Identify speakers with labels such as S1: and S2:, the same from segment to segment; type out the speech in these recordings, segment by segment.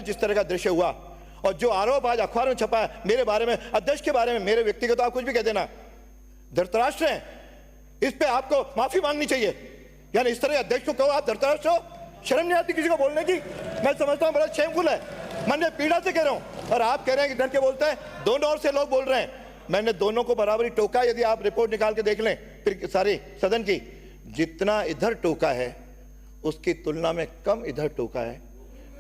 S1: जिस तरह का दृश्य हुआ और जो आरोप आज अखबार में छपा है मेरे बारे में, अध्यक्ष के बारे में, मेरे व्यक्तिगत तो आप कुछ भी कह देना, धृतराष्ट्र हैं, इस पे आपको माफी मांगनी चाहिए। यानी इस तरह अध्यक्ष को कहो आप धृतराष्ट्र हो, शर्म नहीं आती किसी को बोलने की? मैं समझता हूं बड़ा शेमफुल है, मैंने पीड़ा से कह रहा हूं। और आप कह रहे हैं कि डर के बोलते हैं, दोनों ओर से लोग बोल रहे हैं, मैंने दोनों को बराबरी टोका। यदि आप रिपोर्ट निकाल के देख लें फिर सारे सदन की, जितना इधर टोका है उसकी तुलना में कम इधर टोका है।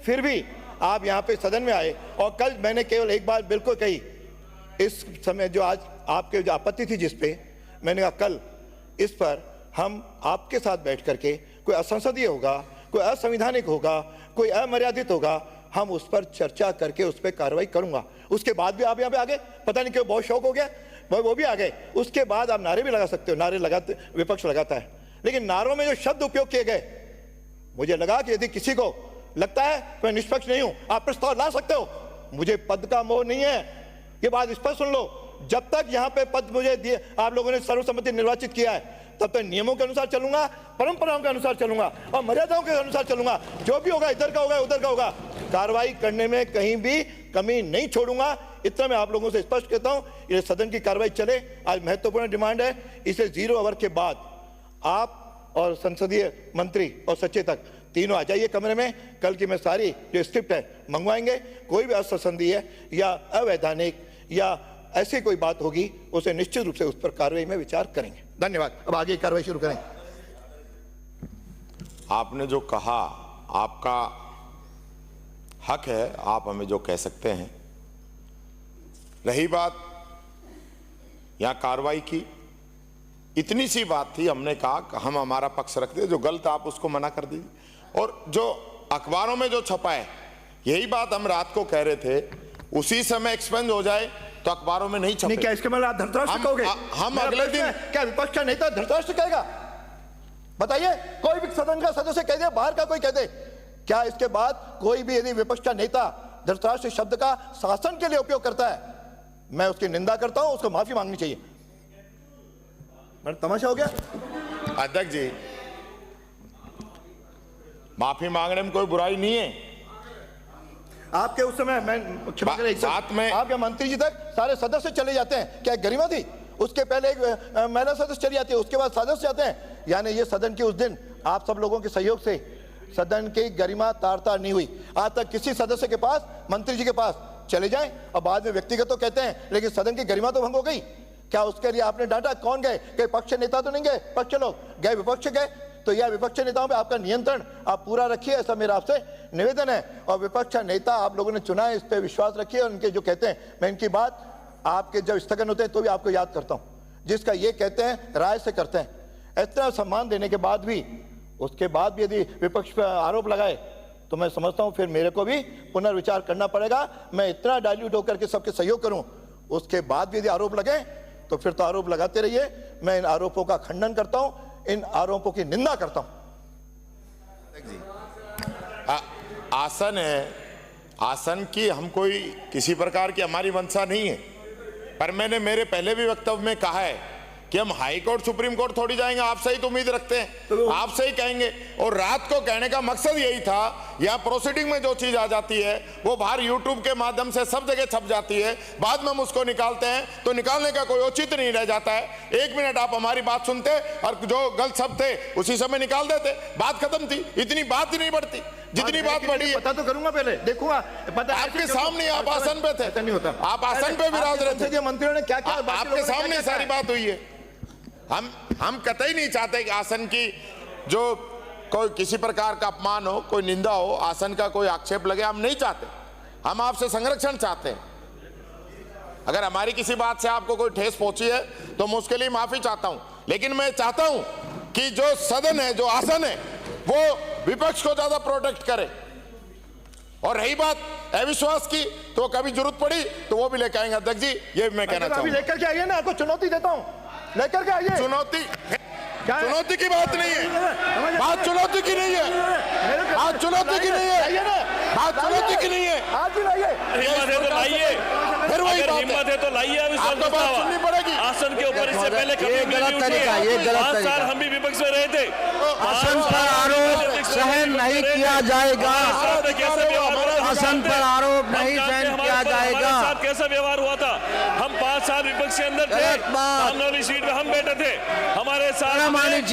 S1: फिर भी आप यहाँ पे सदन में आए और कल मैंने केवल एक बात बिल्कुल कही, इस समय जो आज आपके जो आपत्ति थी जिस पे, मैंने कहा कल इस पर हम आपके साथ बैठ करके, कोई असंसदीय होगा, कोई असंवैधानिक होगा, कोई अमर्यादित होगा, हम उस पर चर्चा करके उस पर कार्रवाई करूंगा। उसके बाद भी आप यहाँ पे आ गए, पता नहीं क्यों बहुत शौक हो गया, वो भी आ गए। उसके बाद आप नारे भी लगा सकते हो, नारे लगाते विपक्ष लगाता है, लेकिन नारों में जो शब्द उपयोग किए गए, मुझे लगा कि यदि किसी को लगता है मैं निष्पक्ष नहीं हूं, आप प्रस्ताव ला सकते हो, मुझे पद का मोह नहीं है, ये बात स्पष्ट सुन लो। जब तक यहाँ पे पद मुझे दिए, आप लोगों ने सर्वसम्मति निर्वाचित किया है, तब तक नियमों के अनुसार चलूंगा, परंपराओं के अनुसार चलूंगा और मर्यादाओं के अनुसार चलूंगा। जो भी होगा इधर का होगा उधर का होगा, कार्रवाई करने में कहीं भी कमी नहीं छोड़ूंगा। इतना मैं आप लोगों से स्पष्ट कहता हूं, ये सदन की कार्रवाई चले। आज महत्वपूर्ण डिमांड है, इसे 0 ओवर के बाद आप और संसदीय मंत्री और सचेतक तीनों आ जाइए कमरे में। कल की मैं सारी जो स्क्रिप्ट है मंगवाएंगे, कोई भी असंसदीय या अवैधानिक या ऐसी कोई बात होगी उसे निश्चित रूप से उस पर कार्रवाई में विचार करेंगे। धन्यवाद। अब आगे कार्रवाई शुरू करें।
S2: आपने जो कहा आपका हक है, आप हमें जो कह सकते हैं। रही बात यहां कार्रवाई की, इतनी सी बात थी, हमने कहा कि हम हमारा पक्ष रखते, जो गलत आप उसको मना कर दीजिए। और जो अखबारों में जो छपा है, यही बात हम रात को कह रहे थे, उसी समय एक्सपेंड हो जाए तो अखबारों में नहीं छपे।
S1: क्या इसके मतलब आप धृतराष्ट्र कहोगे?
S2: हम अगले दिन
S1: क्या विपक्ष का नेता धृतराष्ट्र कहेगा? बताइए, कोई भी सदन का सदस्य कह दे, बाहर का कोई कह दे, क्या इसके बाद कोई भी यदि विपक्ष का नेता धृतराष्ट्र शब्द का शासन के लिए उपयोग करता है, मैं उसकी निंदा करता हूं, उसको माफी मांगनी चाहिए। तमाशा हो गया।
S2: अध्यक्ष जी, माफी मांगने में कोई बुराई नहीं है।
S1: आपके उस समय मैं साथ में आपके मंत्री जी तक सारे सदस्य चले जाते हैं, क्या गरिमा थी? उसके पहले एक महिला सदस्य चली जाती है, उसके बाद सदस्य जाते हैं। यानी ये सदन के उस दिन आप सब लोगों के सहयोग से सदन की गरिमा तार तार नहीं हुई। आज तक किसी सदस्य के पास, मंत्री जी के पास चले जाएं और बाद में व्यक्तिगत तो कहते हैं, लेकिन सदन की गरिमा तो भंग हो गई। क्या उसके लिए आपने डांटा? कौन गए? कई पक्ष नेता तो नहीं गए, पक्ष लोग गए, विपक्ष गए। तो यह विपक्ष नेताओं पे आपका नियंत्रण आप पूरा रखिए, ऐसा मेरा आपसे निवेदन है। और विपक्ष नेता आप लोगों ने चुना है, इस पे विश्वास रखिए। और उनके जो कहते हैं, मैं इनकी बात आपके जब स्थगन होते हैं तो भी आपको याद करता हूं, जिसका ये कहते हैं राय से करते हैं। इतना सम्मान देने के बाद भी, उसके बाद भी यदि विपक्ष पर आरोप लगाए तो मैं समझता हूं फिर मेरे को भी पुनर्विचार करना पड़ेगा। मैं इतना डाइल्यूट होकर के सबके सहयोग करूं, उसके बाद भी यदि आरोप लगे तो फिर तो आरोप लगाते रहिए। मैं इन आरोपों का खंडन करता हूं, इन आरोपों की निंदा करता हूं।
S2: आसन है, आसन की हम कोई किसी प्रकार की हमारी मंशा नहीं है, पर मैंने मेरे पहले भी वक्तव्य में कहा है कि हम हाई कोर्ट सुप्रीम कोर्ट थोड़ी जाएंगे, आपसे ही तो उम्मीद रखते हैं, आपसे ही कहेंगे। और रात को कहने का मकसद यही था, यहाँ प्रोसीडिंग में जो चीज आ जाती है वो बाहर यूट्यूब के माध्यम से सब जगह छप जाती है, बाद में हम उसको निकालते हैं तो निकालने का कोई औचित्य नहीं रह जाता है। 1 मिनट आप हमारी बात सुनते और जो गलत शब्द थे उसी समय निकाल देते, बात खत्म थी। इतनी बात ही नहीं बढ़ती जितनी बात बढ़ी।
S1: पता तो करूंगा, पहले देखूंगा। पता
S2: आपके सामने, आप आसन पे थे,
S1: नहीं होता,
S2: आप आसन पे विराज रहे थे,
S1: मंत्रियों ने क्या क्या
S2: आपके सामने सारी बात हुई है। हम कतई नहीं चाहते कि आसन की जो कोई किसी प्रकार का अपमान हो, कोई निंदा हो, आसन का कोई आक्षेप लगे, हम नहीं चाहते। हम आपसे संरक्षण चाहते हैं। अगर हमारी किसी बात से आपको कोई ठेस पहुंची है तो मैं उसके लिए माफी चाहता हूं, लेकिन मैं चाहता हूं कि जो सदन है, जो आसन है, वो विपक्ष को ज्यादा प्रोटेक्ट करे। और रही बात अविश्वास की, तो कभी जरूरत पड़ी तो वो भी लेकर आएंगे। अध्यक्ष जी, ये मैं कहना चाहूंगा।
S1: लेकर के आइए ना, आपको चुनौती देता हूं, लेकर के आइए।
S2: चुनौती की बात नहीं है, बात चुनौती की नहीं है, बात चुनौती की नहीं है, बात चुनौती की नहीं है।
S1: आज भी लाइए,
S3: हिम्मत है तो लाइए,
S2: फिर वही बात
S3: हिम्मत है तो लाइए।
S2: आपको बात सुननी पड़ेगी।
S3: आसन के ऊपर इससे पहले कभी
S4: गलत तरीका, ये गलत
S3: 5
S4: तरीका।
S3: साल हम भी विपक्ष में रहे थे।
S4: आसन पर आरोप सहन नहीं किया जाएगा। शासन पर आरोप नहीं सहन किया जाएगा।
S3: हमारे साथ कैसा व्यवहार हुआ था? हम 5 साल विपक्ष के अंदर थे,
S4: गलत बात।
S3: सामने वाली सीट पे हम बैठे थे, हमारे साथ
S4: मानिक जी